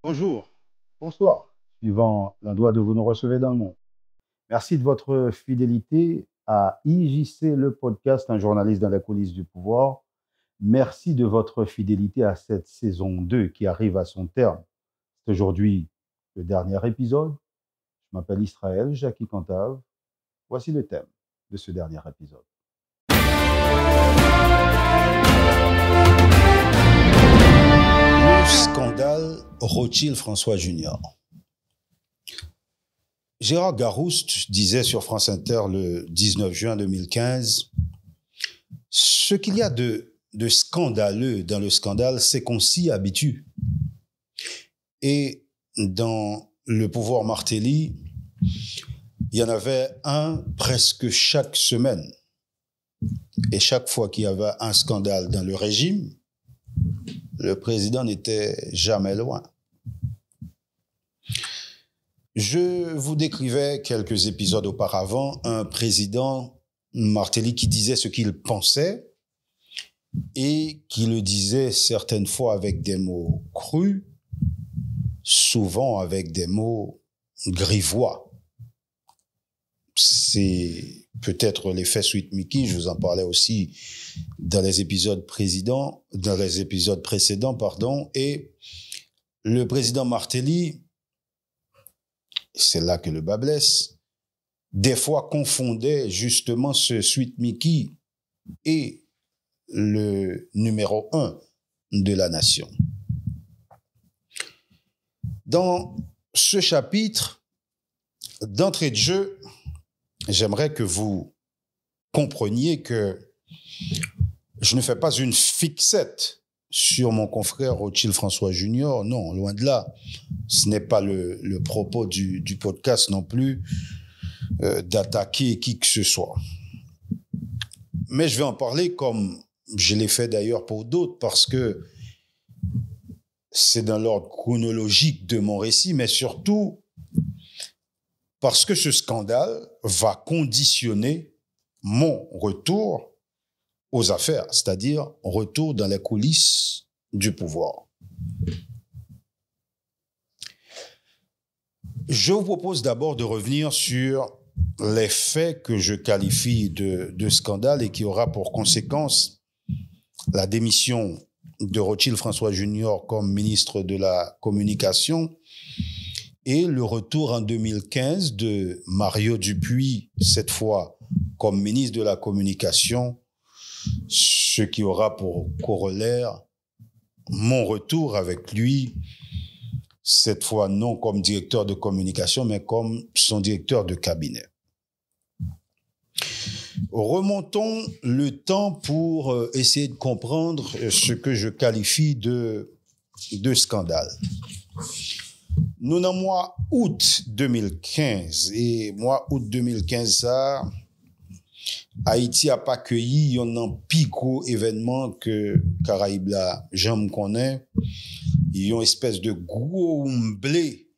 Bonjour, bonsoir, suivant l'endroit de vous nous recevez dans le monde. Merci de votre fidélité à IJC, le podcast, un journaliste dans les coulisses du pouvoir. Merci de votre fidélité à cette saison 2 qui arrive à son terme. C'est aujourd'hui le dernier épisode. Je m'appelle Israël Jackie Cantave. Voici le thème de ce dernier épisode. Le scandale Rothschild François Junior. Gérard Garouste disait sur France Inter le 19 juin 2015 « Ce qu'il y a de scandaleux dans le scandale, c'est qu'on s'y habitue. » Et dans le pouvoir Martelly, il y en avait un presque chaque semaine. Et chaque fois qu'il y avait un scandale dans le régime, le président n'était jamais loin. Je vous décrivais quelques épisodes auparavant un président Martelly qui disait ce qu'il pensait et qui le disait certaines fois avec des mots crus, souvent avec des mots grivois. C'est peut-être l'effet Sweet Mickey, je vous en parlais aussi dans les épisodes précédents, et le président Martelly, c'est là que le bas blesse, des fois confondait justement ce Sweet Mickey et le numéro 1 de la nation. Dans ce chapitre, d'entrée de jeu, j'aimerais que vous compreniez que je ne fais pas une fixette sur mon confrère Rothschild François Junior. Non, loin de là. Ce n'est pas le propos du podcast non plus d'attaquer qui que ce soit. Mais je vais en parler comme je l'ai fait d'ailleurs pour d'autres parce que c'est dans l'ordre chronologique de mon récit, mais surtout parce que ce scandale va conditionner mon retour aux affaires, c'est-à-dire retour dans les coulisses du pouvoir. Je vous propose d'abord de revenir sur les faits que je qualifie de scandale et qui aura pour conséquence la démission de Rothschild François Junior comme ministre de la Communication et le retour en 2015 de Mario Dupuy, cette fois comme ministre de la Communication, ce qui aura pour corollaire mon retour avec lui, cette fois non comme directeur de communication, mais comme son directeur de cabinet. Remontons le temps pour essayer de comprendre ce que je qualifie de scandale. Nous, dans le mois août 2015, et mois août 2015, ça, Haïti n'a pas accueilli un plus gros événement que Caraïbes là, j'en me connais. Il y a une espèce de gros blé,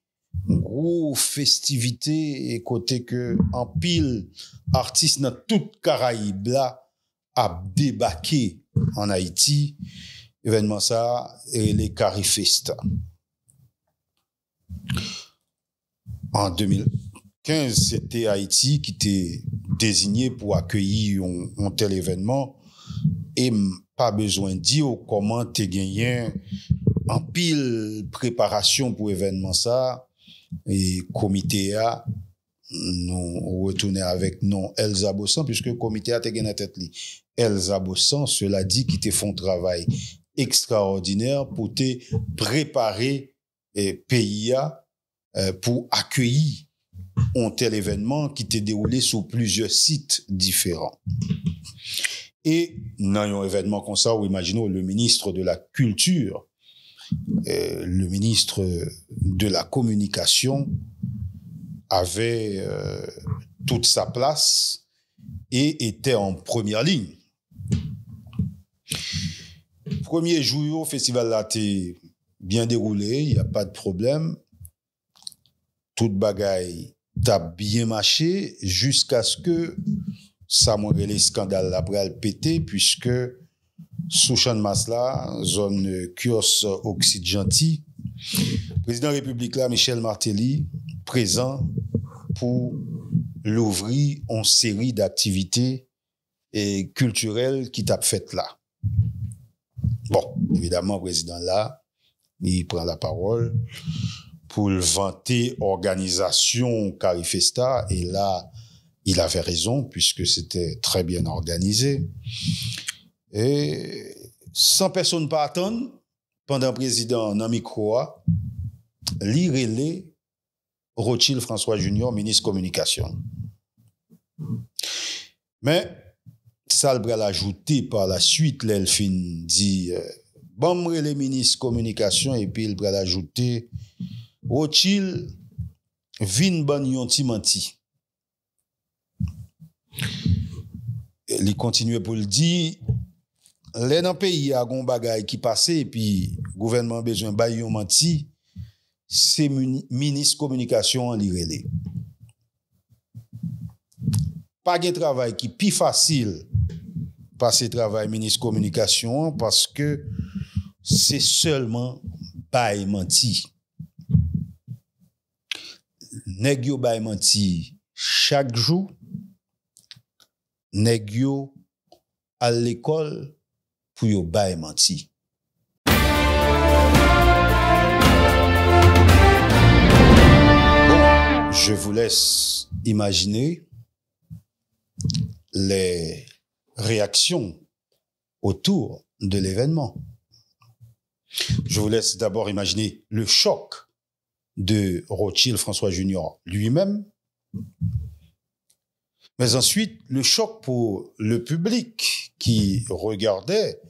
gros festivité, et côté que en pile artistes dans toute Caraïbes là a débarqué en Haïti. Événement ça, et les Carifesta. En 2015, c'était Haïti qui était désigné pour accueillir un tel événement et pas besoin de dire comment t'es gagné en pile préparation pour événement ça et comité a nous retourner avec non Elsa Bossan puisque le comité a gagné tête li Elsa Bossan, cela dit qui te font travail extraordinaire pour te préparer pays pour accueillir un tel événement qui t'est déroulé sur plusieurs sites différents. Et dans un événement comme ça, où imaginons le ministre de la Culture, le ministre de la Communication avait toute sa place et était en première ligne. Premier jour, le festival là était bien déroulé, il n'y a pas de problème. Toute bagaille t'a bien marché jusqu'à ce que ça m'a les scandales là pour le péter puisque sous champ de masse là, zone Kios Oxyde Gentil, président de la République là, Michel Martelly, présent pour l'ouvrir en série d'activités culturelles qui t'a fait là. Bon, évidemment, le président là, il prend la parole pour le vanter organisation Carifesta, et là, il avait raison puisque c'était très bien organisé. Et sans personne pas attendre, pendant le président dans le micro, l'irélé Rothschild François Junior, ministre communication. Mais ça le bral ajouté par la suite, l'Elfine dit bon les ministres communication, et puis il bral ajouté Rothschild vin ban yon ti manti. Il continue pour le dire, les dans pays a gon bagay qui passé, et puis gouvernement besoin bay yon manti, c'est ministre communication en l'irélé. Pas de travail qui plus facile passer travail ministre communication parce que c'est seulement bay manti. Nèg yo bay manti chaque jour, nèg yo à l'école pour yo bay manti. Bon, je vous laisse imaginer les réactions autour de l'événement. Je vous laisse d'abord imaginer le choc de Rothschild François Junior lui-même, mais ensuite le choc pour le public qui regardait,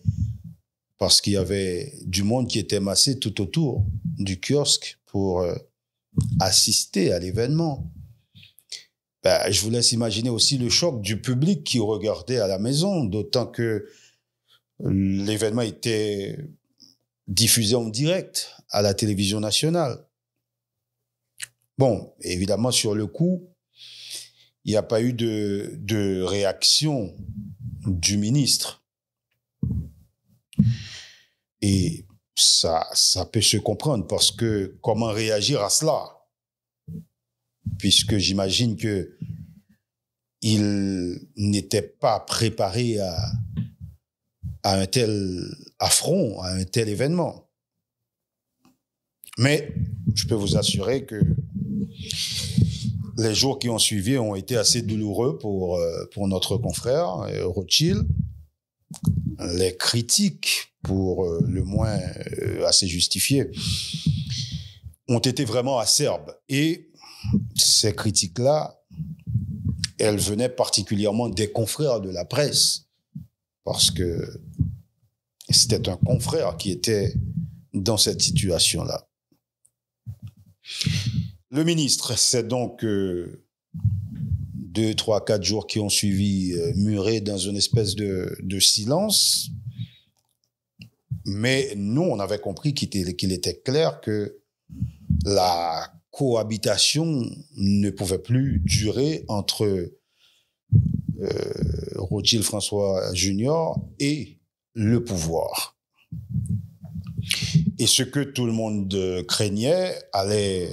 parce qu'il y avait du monde qui était massé tout autour du kiosque pour assister à l'événement. Ben, je vous laisse imaginer aussi le choc du public qui regardait à la maison, d'autant que l'événement était diffusé en direct à la télévision nationale. Bon, évidemment, sur le coup, il n'y a pas eu de réaction du ministre. Et ça peut se comprendre, parce que comment réagir à cela? Puisque j'imagine que il n'était pas préparé à un tel affront, à un tel événement. Mais je peux vous assurer que les jours qui ont suivi ont été assez douloureux pour notre confrère Rothschild. Les critiques, pour le moins assez justifiées, ont été vraiment acerbes. Et ces critiques-là, elles venaient particulièrement des confrères de la presse, parce que c'était un confrère qui était dans cette situation-là. Le ministre s'est donc 2, 3, 4 jours qui ont suivi muré dans une espèce de silence. Mais nous, on avait compris qu'il était clair que la cohabitation ne pouvait plus durer entre Rothschild François Junior et le pouvoir. Et ce que tout le monde craignait allait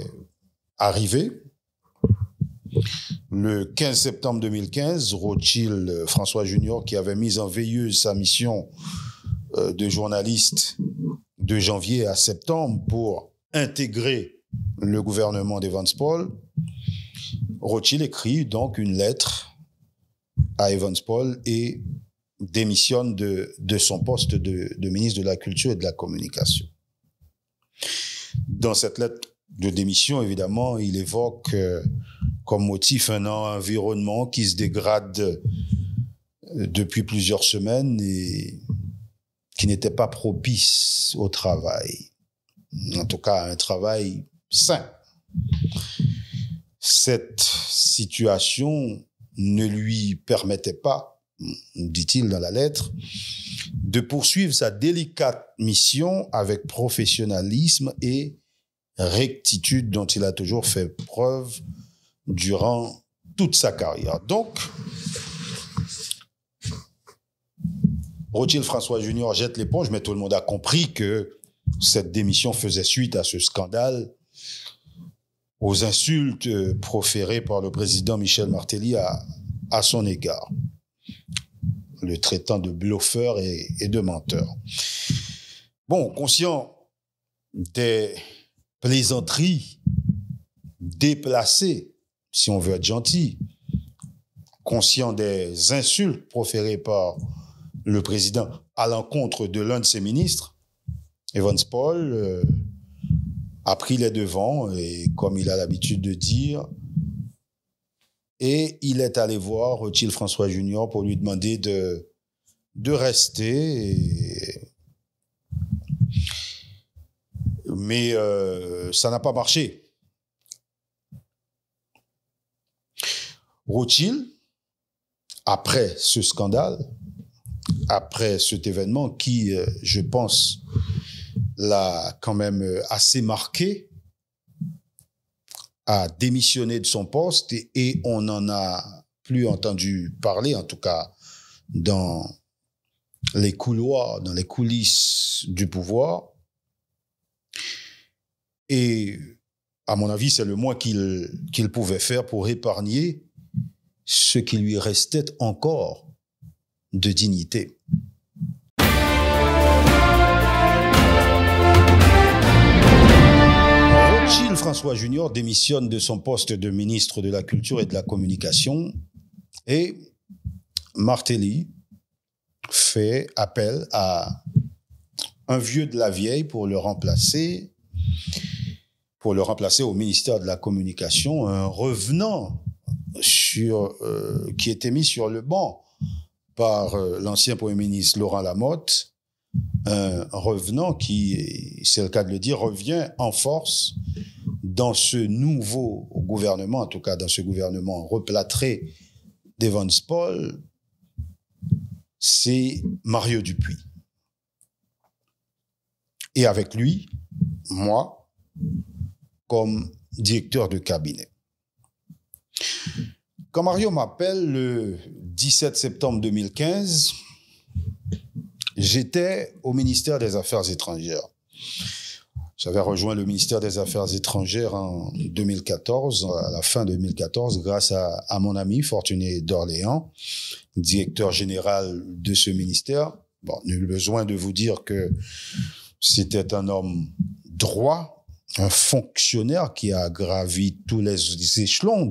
arrivé. Le 15 septembre 2015, Rothschild François Junior, qui avait mis en veilleuse sa mission de journaliste de janvier à septembre pour intégrer le gouvernement d'Evans Paul, Rothschild écrit donc une lettre à Evans Paul et démissionne de son poste de ministre de la Culture et de la Communication. Dans cette lettre de démission, évidemment, il évoque comme motif un environnement qui se dégrade depuis plusieurs semaines et qui n'était pas propice au travail. En tout cas, un travail sain. Cette situation ne lui permettait pas, dit-il dans la lettre, de poursuivre sa délicate mission avec professionnalisme et rectitude dont il a toujours fait preuve durant toute sa carrière. Donc, Rothschild François Junior jette l'éponge, mais tout le monde a compris que cette démission faisait suite à ce scandale aux insultes proférées par le président Michel Martelly à son égard, le traitant de bluffeur et de menteur. Bon, conscient des plaisanteries déplacées, si on veut être gentil, conscient des insultes proférées par le président à l'encontre de l'un de ses ministres, Evans Paul a pris les devants, et comme il a l'habitude de dire, et il est allé voir Rothschild François Junior pour lui demander de rester. Mais ça n'a pas marché. Rothschild, après ce scandale, après cet événement qui, je pense, l'a quand même assez marqué, a démissionné de son poste et on n'en a plus entendu parler, en tout cas dans les couloirs, dans les coulisses du pouvoir. Et à mon avis, c'est le moins qu'il pouvait faire pour épargner ce qui lui restait encore de dignité. Rothschild François Junior démissionne de son poste de ministre de la Culture et de la Communication et Martelly fait appel à un vieux de la vieille pour le remplacer au ministère de la Communication, un revenant qui était mis sur le banc par l'ancien Premier ministre Laurent Lamotte, un revenant qui, c'est le cas de le dire, revient en force dans ce nouveau gouvernement, en tout cas dans ce gouvernement replâtré d'Evans Paul, c'est Mario Dupuy. Et avec lui, moi, comme directeur de cabinet. Quand Mario m'appelle le 17 septembre 2015, j'étais au ministère des Affaires étrangères. J'avais rejoint le ministère des Affaires étrangères en 2014, à la fin 2014, grâce à mon ami Fortuné d'Orléans, directeur général de ce ministère. Bon, nul besoin de vous dire que c'était un homme droit, un fonctionnaire qui a gravi tous les échelons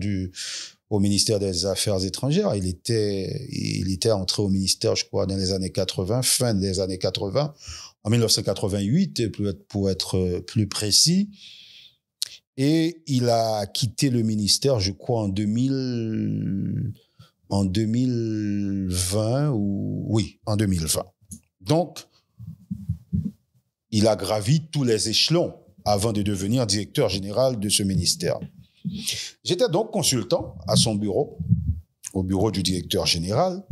au ministère des Affaires étrangères. Il était entré au ministère, je crois, dans les années 80, fin des années 80, en 1988, pour être plus précis. Et il a quitté le ministère, je crois, en 2020, en 2020. Donc, il a gravi tous les échelons avant de devenir directeur général de ce ministère. J'étais donc consultant à son bureau, au bureau du directeur général,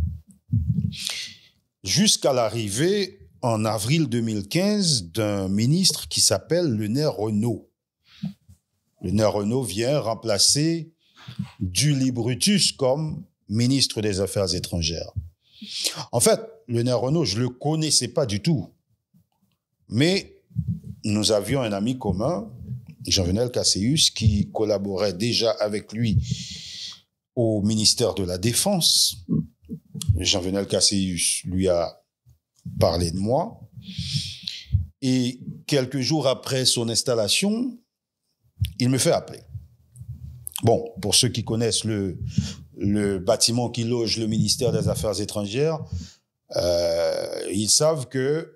jusqu'à l'arrivée en avril 2015 d'un ministre qui s'appelle Lenet Renault. Lenet Renault vient remplacer Duly Brutus comme ministre des Affaires étrangères. En fait, Lenet Renault, je ne le connaissais pas du tout, mais nous avions un ami commun, Jean-Venel Casséus, qui collaborait déjà avec lui au ministère de la Défense. Jean-Venel Casséus lui a parlé de moi. Et quelques jours après son installation, il me fait appeler. Bon, pour ceux qui connaissent le bâtiment qui loge le ministère des Affaires étrangères, ils savent que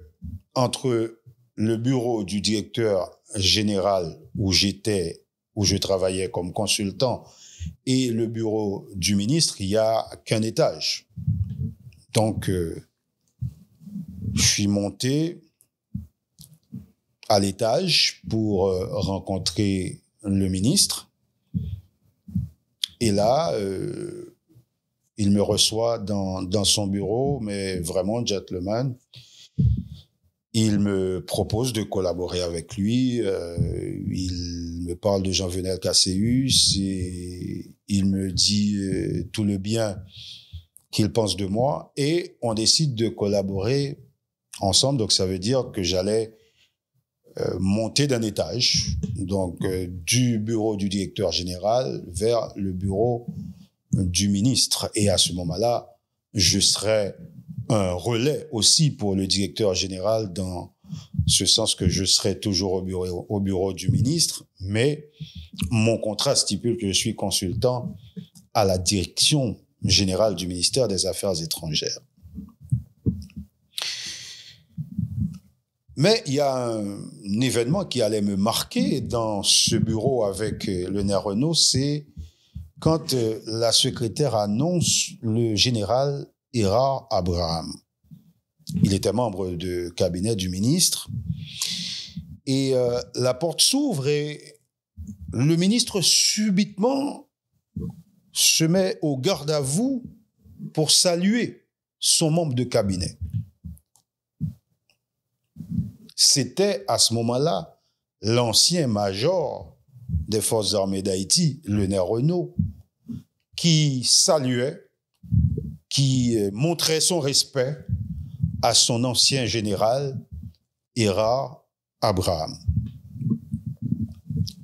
entre le bureau du directeur général où je travaillais comme consultant, et le bureau du ministre, il n'y a qu'un étage. Donc, je suis monté à l'étage pour rencontrer le ministre. Et là, il me reçoit dans son bureau, mais vraiment gentleman. Il me propose de collaborer avec lui. Il me parle de Jean-Venel Casséus et il me dit tout le bien qu'il pense de moi. Et on décide de collaborer ensemble. Donc, ça veut dire que j'allais monté d'un étage, donc du bureau du directeur général vers le bureau du ministre. Et à ce moment-là, je serai un relais aussi pour le directeur général dans ce sens que je serai toujours au bureau du ministre, mais mon contrat stipule que je suis consultant à la direction générale du ministère des Affaires étrangères. Mais il y a un événement qui allait me marquer dans ce bureau avec le Ner Renault, c'est quand la secrétaire annonce le général Erard Abraham. Il était membre du cabinet du ministre. Et la porte s'ouvre et le ministre subitement se met au garde à vous pour saluer son membre de cabinet. C'était à ce moment-là l'ancien major des Forces armées d'Haïti, le Ner Renault, qui saluait, qui montrait son respect à son ancien général, Erard Abraham.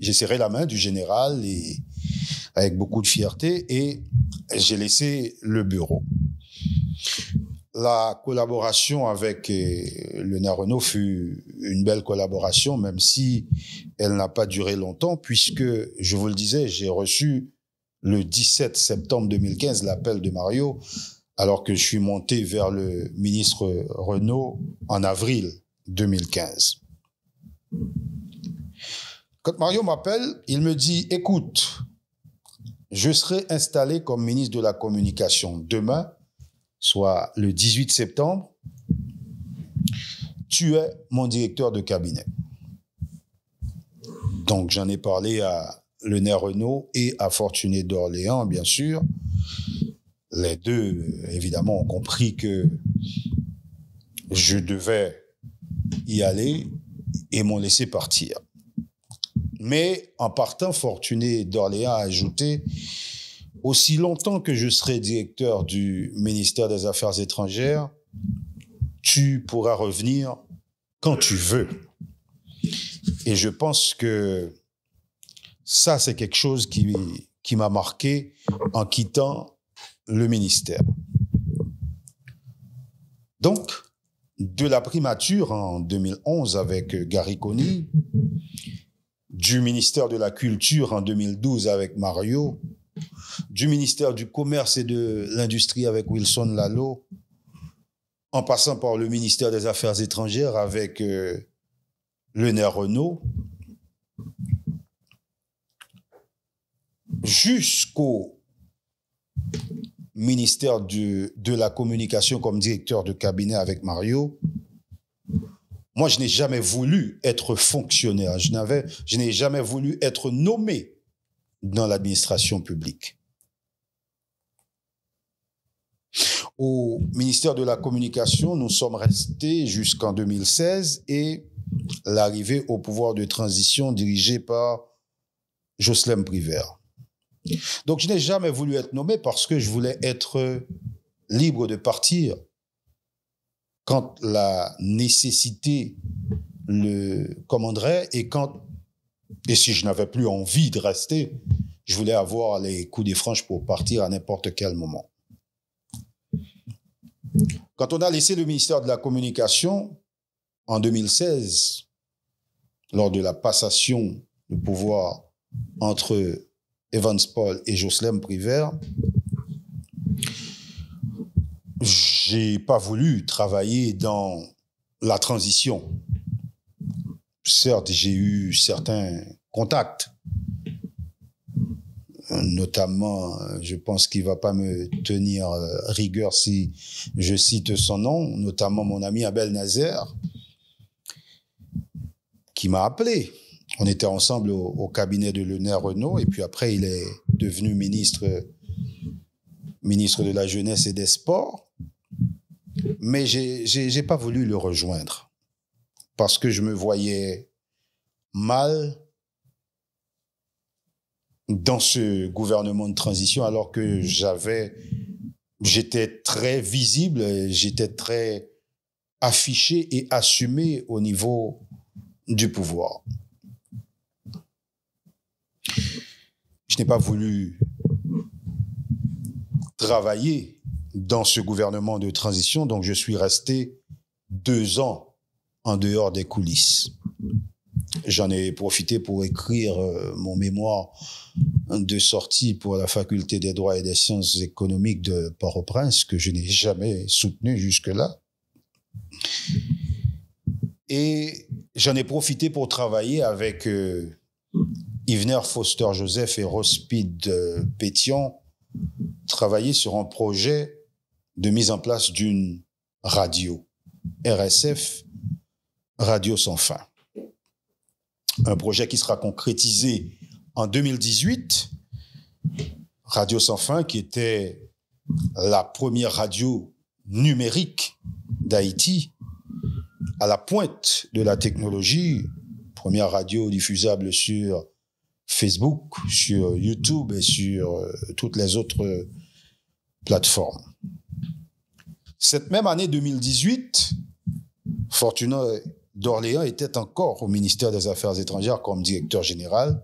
J'ai serré la main du général et, avec beaucoup de fierté et j'ai laissé le bureau. La collaboration avec le Ner Renault fut une belle collaboration, même si elle n'a pas duré longtemps, puisque, je vous le disais, j'ai reçu le 17 septembre 2015 l'appel de Mario, alors que je suis monté vers le ministre Renault en avril 2015. Quand Mario m'appelle, il me dit « Écoute, je serai installé comme ministre de la Communication demain, soit le 18 septembre, tu es mon directeur de cabinet. » Donc, j'en ai parlé à le Ner Renault et à Fortuné d'Orléans, bien sûr. Les deux, évidemment, ont compris que je devais y aller et m'ont laissé partir. Mais en partant, Fortuné d'Orléans a ajouté « Aussi longtemps que je serai directeur du ministère des Affaires étrangères, tu pourras revenir quand tu veux. » Et je pense que ça, c'est quelque chose qui m'a marqué en quittant le ministère. Donc, de la primature en 2011 avec Gary Coney, du ministère de la Culture en 2012 avec Mario, du ministère du Commerce et de l'Industrie avec Wilson Lalo, en passant par le ministère des Affaires étrangères avec le Ner Renault, jusqu'au ministère de la Communication comme directeur de cabinet avec Mario. Moi, je n'ai jamais voulu être fonctionnaire. Je n'ai jamais voulu être nommé dans l'administration publique. Au ministère de la Communication, nous sommes restés jusqu'en 2016 et l'arrivée au pouvoir de transition dirigé par Jocelyn Privert. Donc, je n'ai jamais voulu être nommé parce que je voulais être libre de partir quand la nécessité le commanderait et si je n'avais plus envie de rester, je voulais avoir les coups des franches pour partir à n'importe quel moment. Quand on a laissé le ministère de la Communication en 2016, lors de la passation de pouvoir entre Evans Paul et Jocelyn Privert, j'ai pas voulu travailler dans la transition. Certes, j'ai eu certains contacts, notamment, je pense qu'il va pas me tenir rigueur si je cite son nom, notamment mon ami Abel Nazer, qui m'a appelé. On était ensemble au cabinet de le Ner Renault et puis après, il est devenu ministre de la Jeunesse et des Sports. Mais j'ai pas voulu le rejoindre parce que je me voyais mal dans ce gouvernement de transition alors que j'étais très visible, j'étais très affiché et assumé au niveau du pouvoir. Je n'ai pas voulu travailler dans ce gouvernement de transition, donc je suis resté 2 ans en dehors des coulisses. J'en ai profité pour écrire mon mémoire de sortie pour la faculté des droits et des sciences économiques de Port-au-Prince, que je n'ai jamais soutenu jusque-là. Et j'en ai profité pour travailler avec Yvener Foster-Joseph et Rospide Pétion, travailler sur un projet de mise en place d'une radio, RSF, Radio Sans Fin. Un projet qui sera concrétisé en 2018. Radio Sans Fin, qui était la première radio numérique d'Haïti, à la pointe de la technologie, première radio diffusable sur Facebook, sur YouTube et sur toutes les autres plateformes. Cette même année 2018, Fortunato d'Orléans était encore au ministère des Affaires étrangères comme directeur général.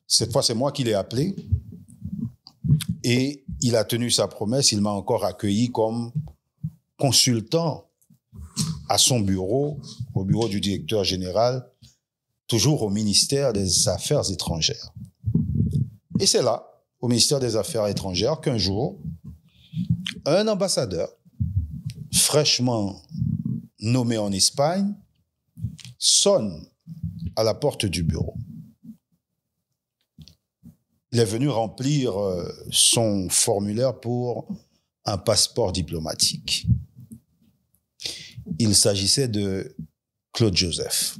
Cette fois, c'est moi qui l'ai appelé et il a tenu sa promesse. Il m'a encore accueilli comme consultant à son bureau, au bureau du directeur général, toujours au ministère des Affaires étrangères. Et c'est là, au ministère des Affaires étrangères, qu'un jour, un ambassadeur fraîchement nommé en Espagne sonne à la porte du bureau. Il est venu remplir son formulaire pour un passeport diplomatique. Il s'agissait de Claude Joseph.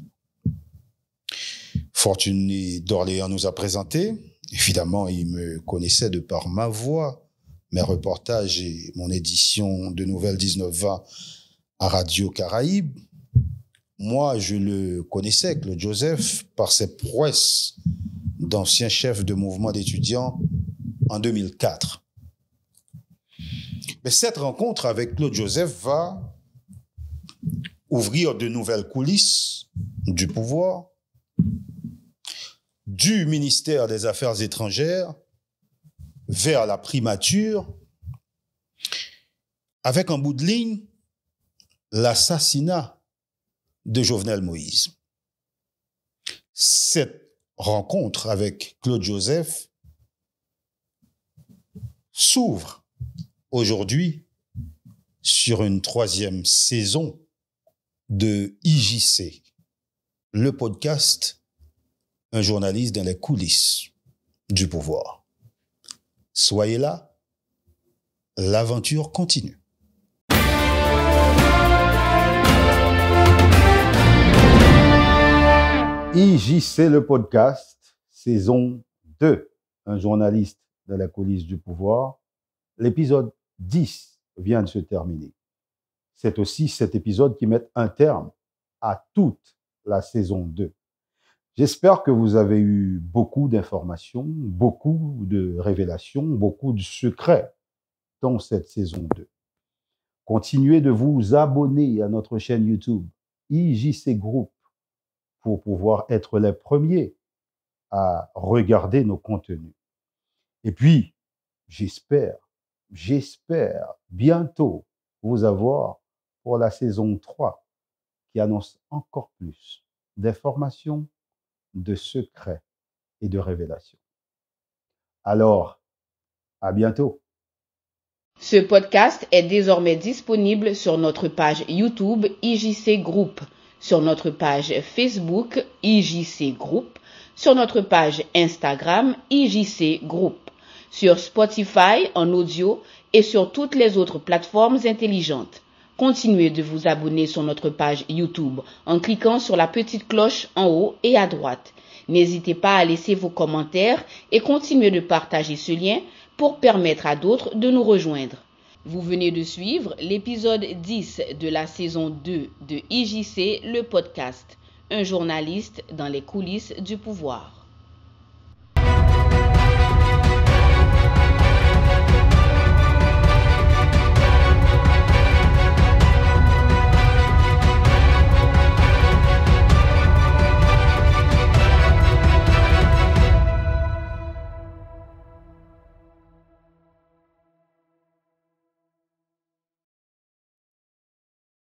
Fortuné d'Orléans nous a présenté. Évidemment, il me connaissait de par ma voix, mes reportages et mon édition de Nouvelles 1920 à Radio Caraïbe. Moi, je le connaissais, Claude Joseph, par ses prouesses d'ancien chef de mouvement d'étudiants en 2004. Mais cette rencontre avec Claude Joseph va ouvrir de nouvelles coulisses du pouvoir, du ministère des Affaires étrangères vers la primature, avec en bout de ligne l'assassinat de Jovenel Moïse. Cette rencontre avec Claude Joseph s'ouvre aujourd'hui sur une 3e saison de IJC, le podcast Un journaliste dans les coulisses du pouvoir. Soyez là, l'aventure continue. IJC, le podcast, saison 2, un journaliste dans la coulisse du pouvoir. L'épisode 10 vient de se terminer. C'est aussi cet épisode qui met un terme à toute la saison 2. J'espère que vous avez eu beaucoup d'informations, beaucoup de révélations, beaucoup de secrets dans cette saison 2. Continuez de vous abonner à notre chaîne YouTube IJC Group pour pouvoir être les premiers à regarder nos contenus. Et puis, j'espère bientôt vous avoir pour la saison 3 qui annonce encore plus d'informations, de secrets et de révélations. Alors, à bientôt. Ce podcast est désormais disponible sur notre page YouTube IJC Group, sur notre page Facebook IJC Group, sur notre page Instagram IJC Group, sur Spotify en audio et sur toutes les autres plateformes intelligentes. Continuez de vous abonner sur notre page YouTube en cliquant sur la petite cloche en haut et à droite. N'hésitez pas à laisser vos commentaires et continuez de partager ce lien pour permettre à d'autres de nous rejoindre. Vous venez de suivre l'épisode 10 de la saison 2 de IJC, le podcast, un journaliste dans les coulisses du pouvoir.